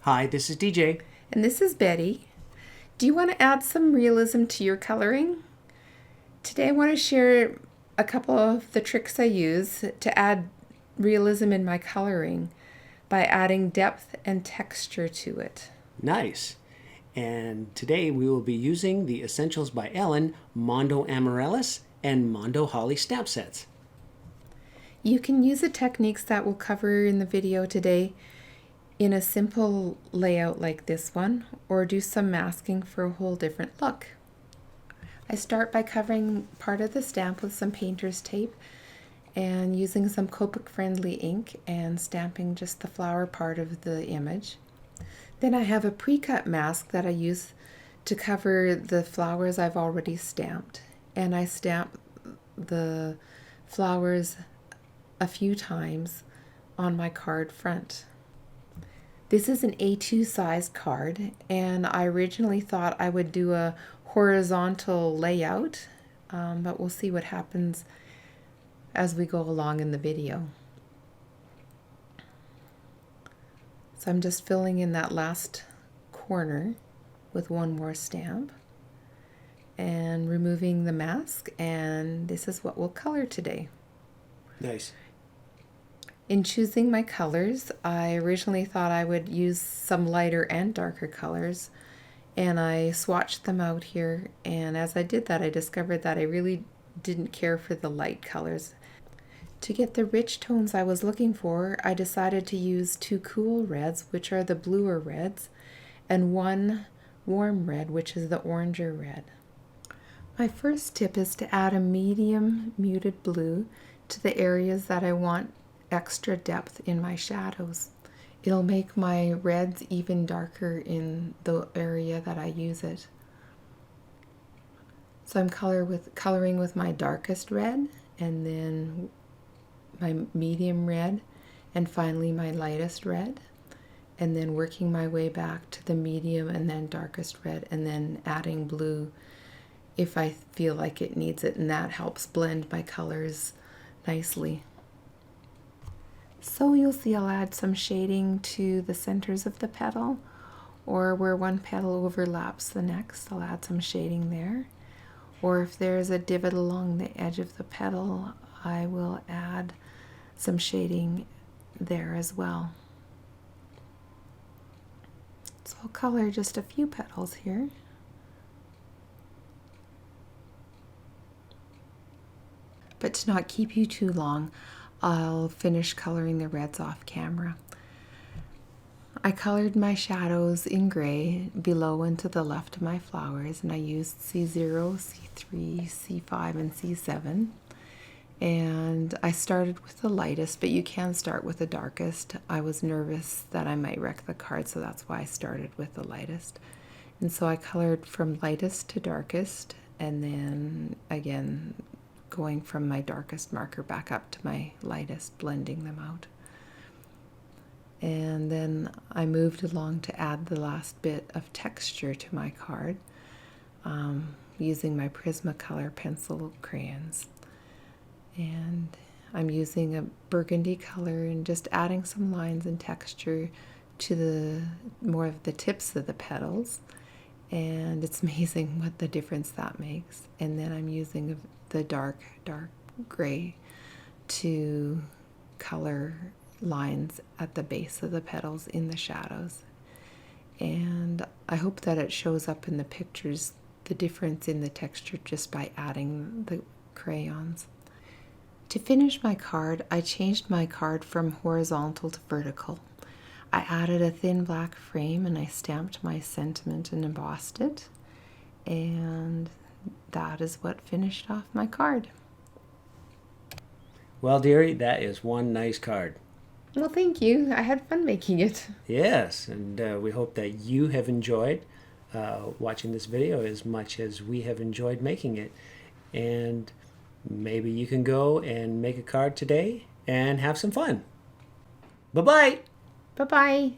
Hi, this is DJ. And this is Betty. Do you want to add some realism to your coloring? Today I want to share a couple of the tricks I use to add realism in my coloring by adding depth and texture to it. Nice. And today we will be using the Essentials by Ellen Mondo Amaryllis and Mondo Holly stamp sets. You can use the techniques that we'll cover in the video today in a simple layout like this one, or do some masking for a whole different look. I start by covering part of the stamp with some painter's tape and using some Copic friendly ink and stamping just the flower part of the image. Then I have a pre-cut mask that I use to cover the flowers I've already stamped, and I stamp the flowers a few times on my card front. This is an A2 size card, and I originally thought I would do a horizontal layout, but we'll see what happens as we go along in the video. So I'm just filling in that last corner with one more stamp and removing the mask, and this is what we'll color today. Nice. In choosing my colors, I originally thought I would use some lighter and darker colors, and I swatched them out here, and as I did that I discovered that I really didn't care for the light colors. To get the rich tones I was looking for, I decided to use two cool reds, which are the bluer reds, and one warm red, which is the oranger red. My first tip is to add a medium muted blue to the areas that I want extra depth in my shadows. It'll make my reds even darker in the area that I use it. So I'm coloring with my darkest red, and then my medium red, and finally my lightest red, and then working my way back to the medium and then darkest red, and then adding blue if I feel like it needs it, and that helps blend my colors nicely. So you'll see I'll add some shading to the centers of the petal, or where one petal overlaps the next, I'll add some shading there. Or if there's a divot along the edge of the petal, I will add some shading there as well. So I'll color just a few petals here. But to not keep you too long, I'll finish coloring the reds off camera. I colored my shadows in gray below and to the left of my flowers, and I used C0, C3, C5, and C7. And I started with the lightest, but you can start with the darkest. I was nervous that I might wreck the card, so that's why I started with the lightest. And so I colored from lightest to darkest, and then again going from my darkest marker back up to my lightest, blending them out. And then I moved along to add the last bit of texture to my card using my Prismacolor pencil crayons. And I'm using a burgundy color and just adding some lines and texture to the more of the tips of the petals, and it's amazing what the difference that makes. And then I'm using the dark gray to color lines at the base of the petals in the shadows. And I hope that it shows up in the pictures, the difference in the texture, just by adding the crayons. To finish my card, I changed my card from horizontal to vertical. I added a thin black frame and I stamped my sentiment and embossed it. And that is what finished off my card. Well, dearie, that is one nice card. Well, thank you. I had fun making it. Yes, and we hope that you have enjoyed watching this video as much as we have enjoyed making it. And maybe you can go and make a card today and have some fun. Bye-bye. Bye-bye.